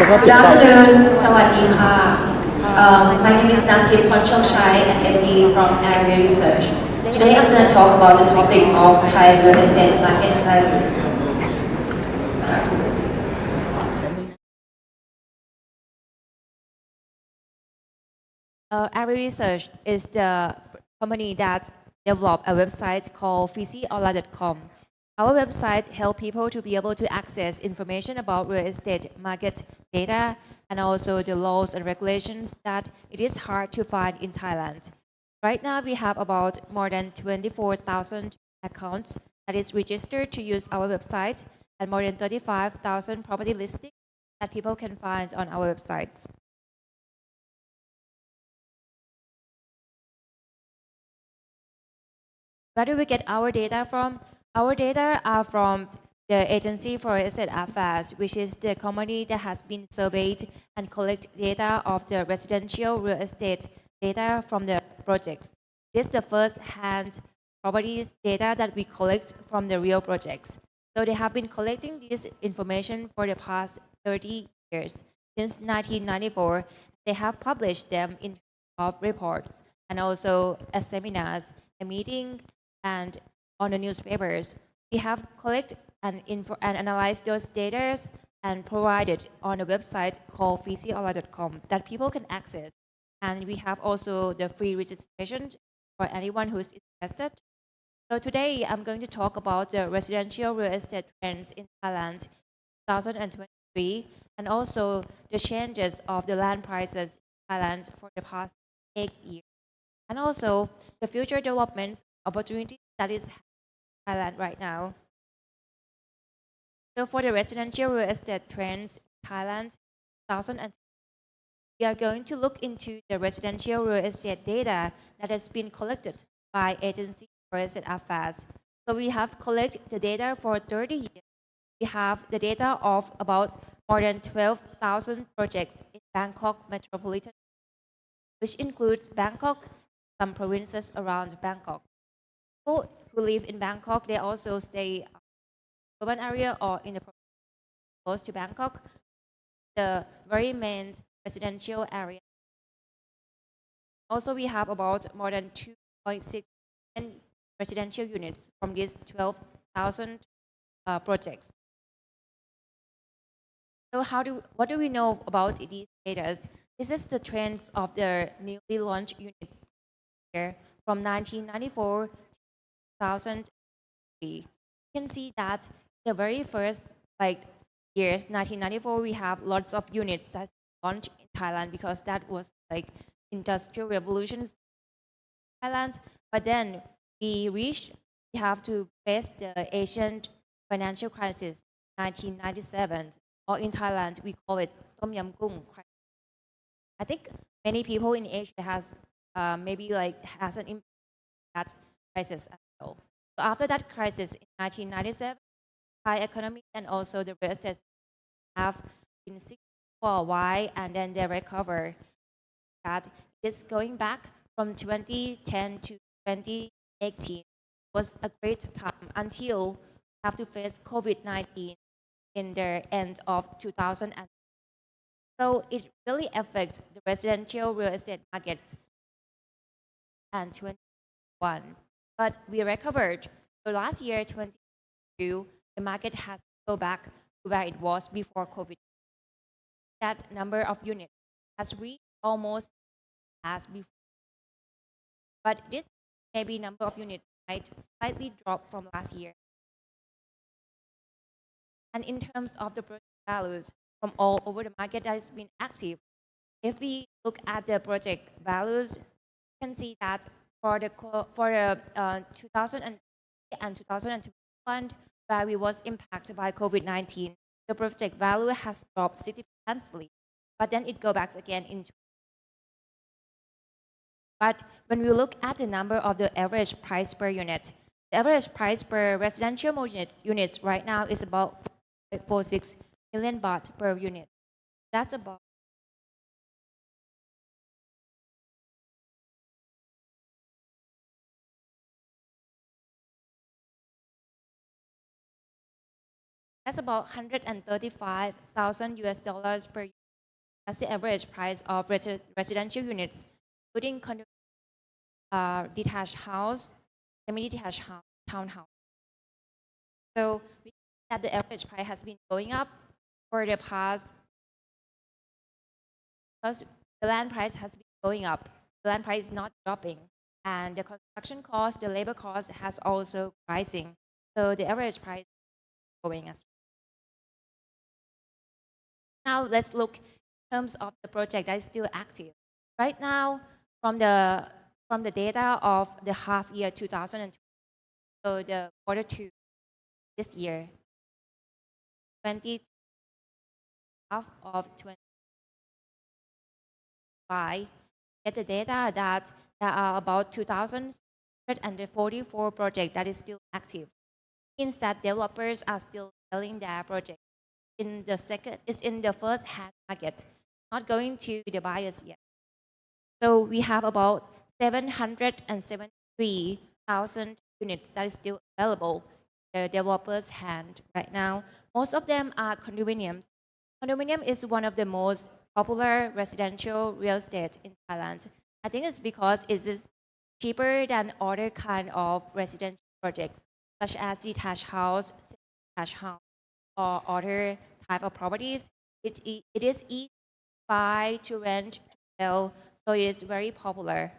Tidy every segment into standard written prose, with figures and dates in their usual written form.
Good afternoon, Sawadee. My name is Namtip and MD from Area Research. Today I'm going to talk about the topic of Thai real estate market crisis. Area Research is the company that developed a website called FIABCI-Thai. Our website helps people to be able to access information about real estate market data and also the laws and regulations that it is hard to find in Thailand. Right now, we have about more than 24,000 accounts that is registered to use our website and more than 35,000 property listings that people can find on our websites. Where do we get our data from? Our data are from the Agency for Estate Affairs, which is the company that has been surveyed and collect data of the residential real estate data from the projects. This is the first-hand properties data that we collect from the real projects. So they have been collecting this information for the past 30 years. Since 1994, they have published them in of reports and also as seminars, a meeting, and on the newspapers. We have collected and analyzed those data and provided on a website called FIABCI-Thai that people can access. And we have also the free registration for anyone who's interested. So today I'm going to talk about the residential real estate trends in Thailand 2023 and also the changes of the land prices in Thailand for the past 8 years. And also the future developments opportunities that is in Thailand right now. So for the residential real estate trends in Thailand 2020, we are going to look into the residential real estate data that has been collected by Agency for Estate Affairs. So we have collected the data for 30 years. We have the data of about more than 12,000 projects in Bangkok metropolitan, which includes Bangkok, some provinces around Bangkok. People who live in Bangkok, they also stay in urban area or in the close to Bangkok, the very main residential area. Also, we have about more than 2.6 million residential units from these 12,000 projects. So what do we know about these data? This is the trends of the newly launched units here from 1994 to 2003. You can see that the very first years, 1994, we have lots of units that launched in Thailand because that was like industrial revolutions in Thailand. But then we have to face the Asian financial crisis, 1997, or in Thailand we call it Tom Yam Gung crisis. I think many people in Asia has maybe has an impact on that crisis as well. So after that crisis in 1997, Thai economy and also the real estate have been sick for a while and then they recover. That is going back from 2010 to 2018 was a great time until we have to face COVID-19 in the end of 2000. So it really affects the residential real estate markets and 21. But we recovered. So last year, 2022, the market has go back to where it was before COVID. That number of units has reached almost as before. But this maybe number of units might slightly drop from last year. And in terms of the project values from all over the market that has been active, if we look at the project values, you can see that for the 2000 and 2021, where we was impacted by COVID-19, the project value has dropped significantly, but then it go back again into. But when we look at the number of the average price per unit, the average price per residential units right now is about 46 million baht per unit. That's about That's about 135,000 US dollars per unit. That's the average price of residential units, including detached house, semi-detached house, townhouse. So we see that the average price has been going up for the past, because the land price has been going up. The land price is not dropping, and the construction cost, the labor cost has also rising. So the average price is going as well. Now let's look in terms of the project that is still active. Right now, from the data of the half year 2020, so the quarter two this year, 20 half of 25, get the data that there are about 2,144 projects that is still active. Means that developers are still selling their project in the second, it's in the first hand market, not going to the buyers yet. So we have about 773,000 units that is still available in the developers' hand right now. Most of them are condominiums. Condominium is one of the most popular residential real estate in Thailand. I think it's because it is cheaper than other kind of residential projects, such as detached house, semi-detached house, or other type of properties. It is easy to buy, to rent, to sell, so it is very popular.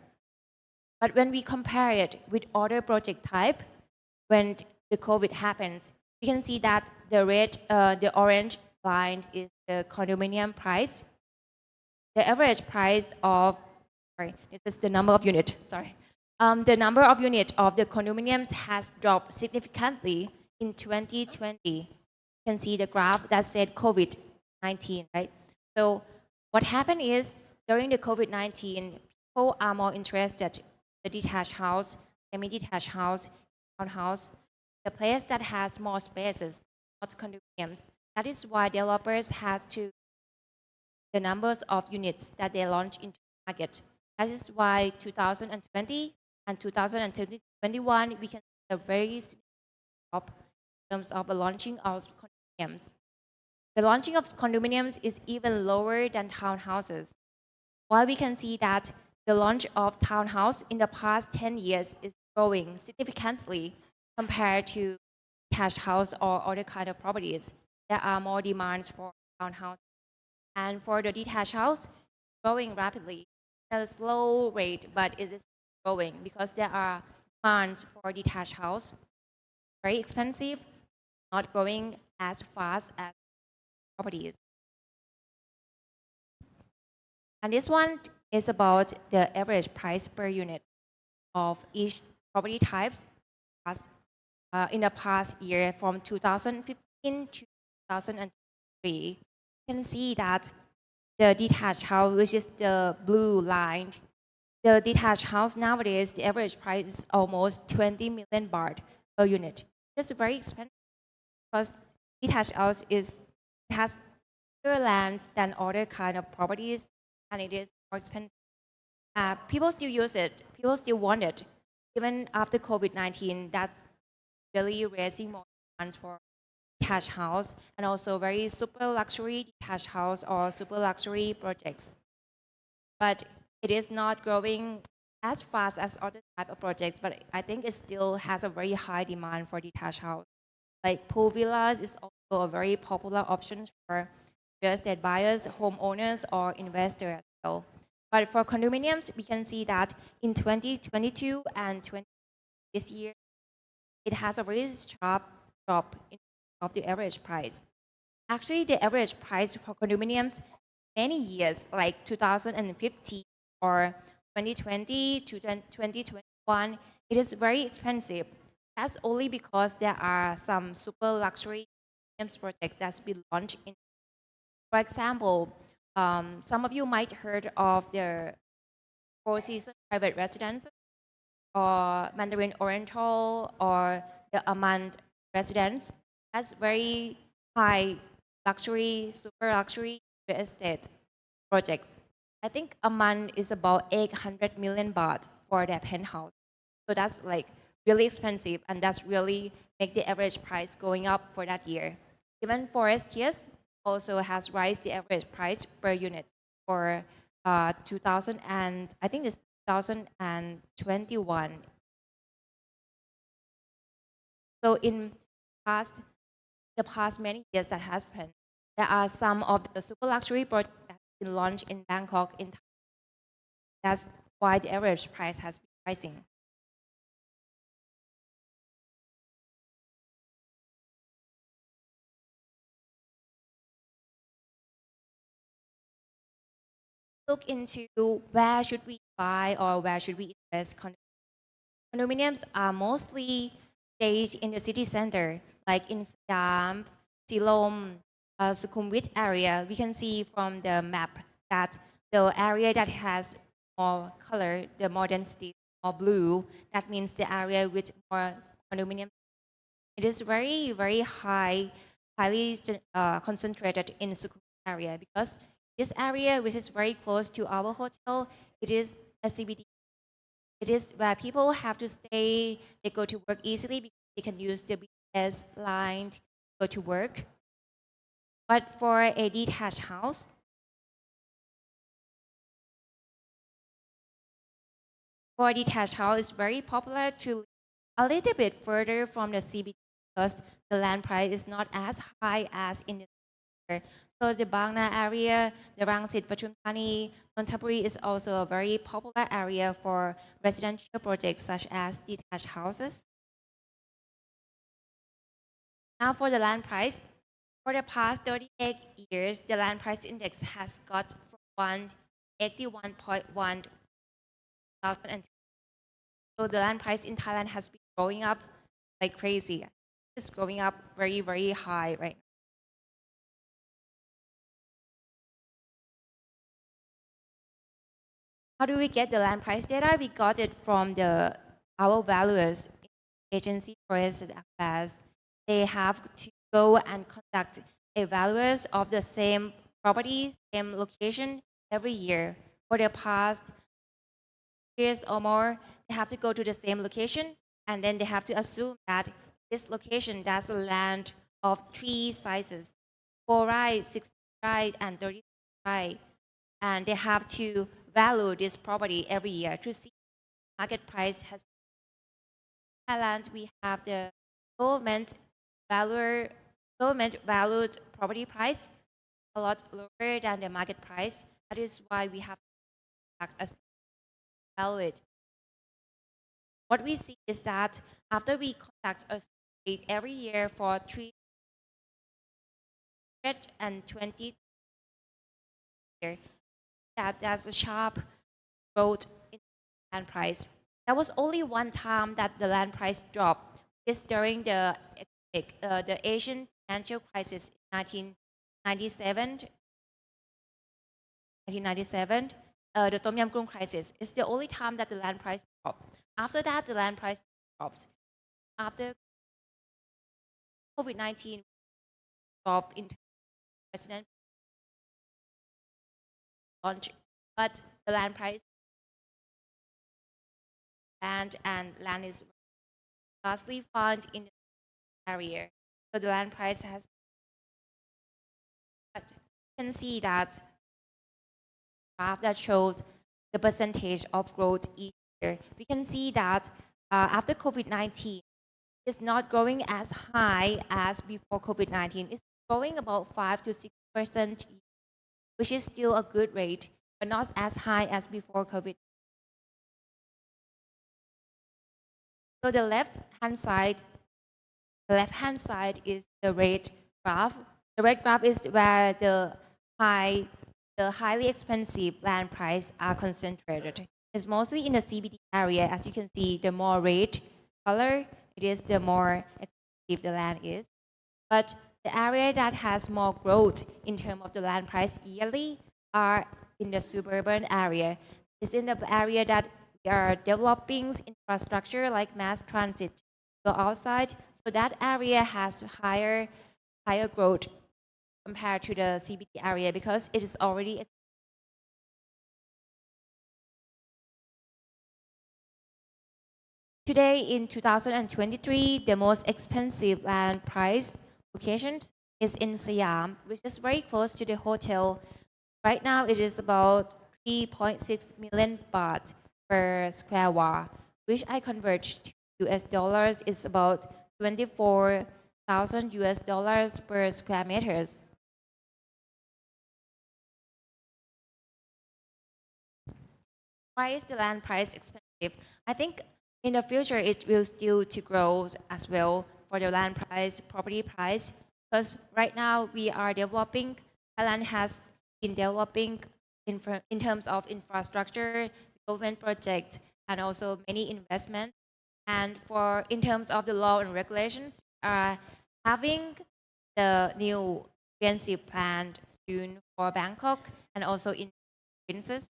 But when we compare it with other project type, when the COVID happens, we can see that the orange line is the condominium price. The average price of, sorry, this is the number of unit, sorry. The number of unit of the condominiums has dropped significantly in 2020. You can see the graph that said COVID-19, right? So what happened is during the COVID-19, people are more interested in the detached house, semi-detached house, townhouse, the place that has more spaces, not condominiums. That is why developers have to the numbers of units that they launch into the market. That is why 2020 and 2021 we can see a very significant drop in terms of the launching of condominiums. The launching of condominiums is even lower than townhouses. While we can see that the launch of townhouse in the past 10 years is growing significantly compared to detached house or other kind of properties, there are more demands for townhouse. And for the detached house, growing rapidly at a slow rate, but it is growing because there are demands for detached house, very expensive, not growing as fast as properties. And this one is about the average price per unit of each property types in the past year from 2015 to 2003. You can see that the detached house, which is the blue line, the detached house nowadays, the average price is almost 20 million baht per unit. That's very expensive because detached house has bigger lands than other kind of properties, and it is more expensive. People still use it. People still want it. Even after COVID-19, that's really raising more demands for detached house and also very super luxury detached house or super luxury projects. But it is not growing as fast as other type of projects, but I think it still has a very high demand for detached house. Like pool villas is also a very popular option for real estate buyers, homeowners, or investors as well. But for condominiums, we can see that in 2022 and this year, it has a very sharp drop in of the average price. Actually, the average price for condominiums many years, like 2015 or 2020 to 2021, it is very expensive. That's only because there are some super luxury projects that's been launched in. For example, some of you might heard of the Four Seasons private residence or Mandarin Oriental or the Amand residence. That's very high luxury, super luxury real estate projects. I think Amand is about 800 million baht for their penthouse. So that's like really expensive, and that's really make the average price going up for that year. Even forest yes also has raised the average price per unit for 2000 and I think it's 2021. So in past the past many years that has been, there are some of the super luxury projects that have been launched in Bangkok. That's why the average price has been rising. Look into where should we buy or where should we invest. Condominiums are mostly staged in the city center, like in Siam, Silom, Sukhumvit area. We can see from the map that the area that has more color, the more density, more blue, that means the area with more condominium. It is very, very highly concentrated in Sukhumvit area because this area, which is very close to our hotel, it is a CBD. It is where people have to stay. They go to work easily because they can use the BTS line to go to work. But for a detached house, it's very popular to live a little bit further from the CBD because the land price is not as high as in the center. So the Bangna area, the Rangsit, Pathum Thani, Nonthaburi is also a very popular area for residential projects such as detached houses. Now for the land price, for the past 38 years, the land price index has got from 181.1 2002. So the land price in Thailand has been growing up like crazy. It's growing up very, very high right now. How do we get the land price data? We got it from our valuers agency for asset affairs. They have to go and conduct evaluations of the same property, same location every year. For the past years or more, they have to go to the same location and then they have to assume that this location that's a land of three sizes, 4 rai, 6 rai, and 30 rai. And they have to value this property every year to see market price has. In Thailand, we have the government value, government valued property price a lot lower than the market price. That is why we have to act as valid. What we see is that after we conduct a survey every year for 320 years, that there's a sharp growth in land price. There was only one time that the land price dropped. It's during the Asian financial crisis in 1997. 1997, the Tom Yam Goong crisis is the only time that the land price dropped. After that, the land price drops. After COVID-19 drop in president launch, but the land price land is scarcely found in the area. So the land price has. But you can see that graph that shows the percentage of growth each year. We can see that after COVID-19, it's not growing as high as before COVID-19. It's growing about 5 to 6%, which is still a good rate, but not as high as before COVID. So the left-hand side is the red graph. The red graph is where the highly expensive land price are concentrated. It's mostly in the CBD area. As you can see, the more red color it is, the more expensive the land is. But the area that has more growth in terms of the land price yearly are in the suburban area. It's in the area that we are developing infrastructure like mass transit go outside. So that area has higher growth compared to the CBD area because it is already. Today in 2023, the most expensive land price location is in Siam, which is very close to the hotel. Right now, it is about 3.6 million baht per square wa, which I convert to US dollars is about 24,000 US dollars per square meters. Why is the land price expensive? I think in the future it will still to grow as well for the land price, property price, because right now we are developing. Thailand has been developing in terms of infrastructure, government projects, and also many investments. And for in terms of the law and regulations, having the new comprehensive plan soon for Bangkok and also in provinces.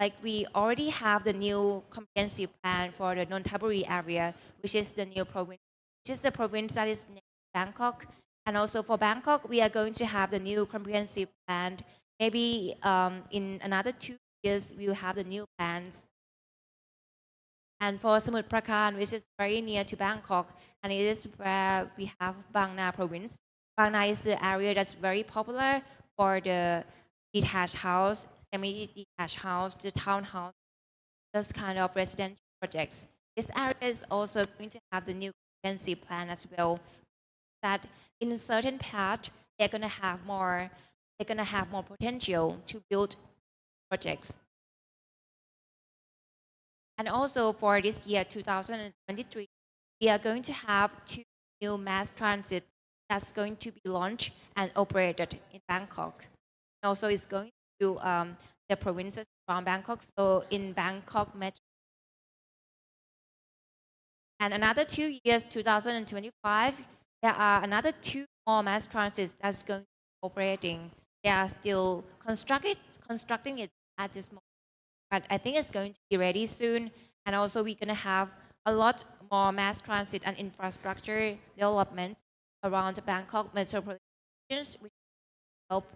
Like we already have the new comprehensive plan for the Nonthaburi area, which is the new province, which is the province that is near Bangkok. And also for Bangkok, we are going to have the new comprehensive plan. Maybe in another 2 years, we will have the new plans. And for Samut Prakan, which is very near to Bangkok, and it is where we have Bang Na province. Bang Na is the area that's very popular for the detached house, semi-detached house, the townhouse, those kind of residential projects. This area is also going to have the new comprehensive plan as well. That in a certain part, they're gonna have more potential to build projects. And also for this year, 2023, we are going to have 2 new mass transit that's going to be launched and operated in Bangkok. And also it's going to the provinces around Bangkok. So in Bangkok Metro. And another 2 years, 2025, there are another 2 more mass transits that's going to be operating. They are still constructing it at this moment, but I think it's going to be ready soon. And also we're going to have a lot more mass transit and infrastructure development around Bangkok metropolitan regions, which help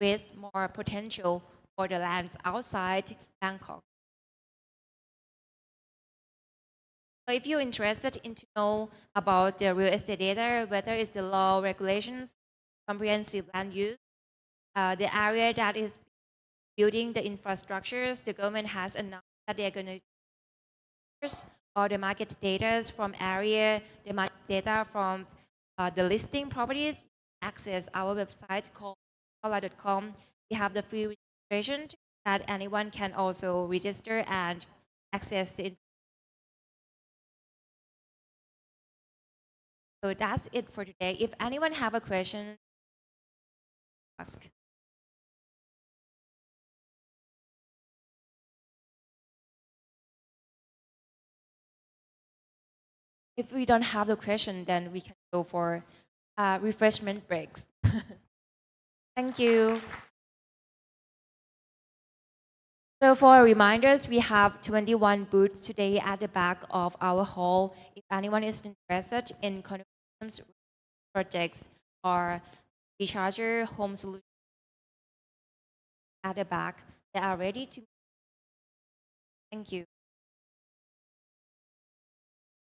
with more potential for the lands outside Bangkok. So if you're interested in to know about the real estate data, whether it's the law, regulations, comprehensive land use, the area that is building the infrastructures, the government has announced that they're going to use all the market data from area, the market data from the listing properties, access our website called kola.com. We have the free registration that anyone can also register and access the information. So that's it for today. If anyone have a question, ask. If we don't have the question, then we can go for refreshment breaks. Thank you. So for reminders, we have 21 booths today at the back of our hall. If anyone is interested in condominiums projects or recharger home solutions at the back, they are ready to. Thank you.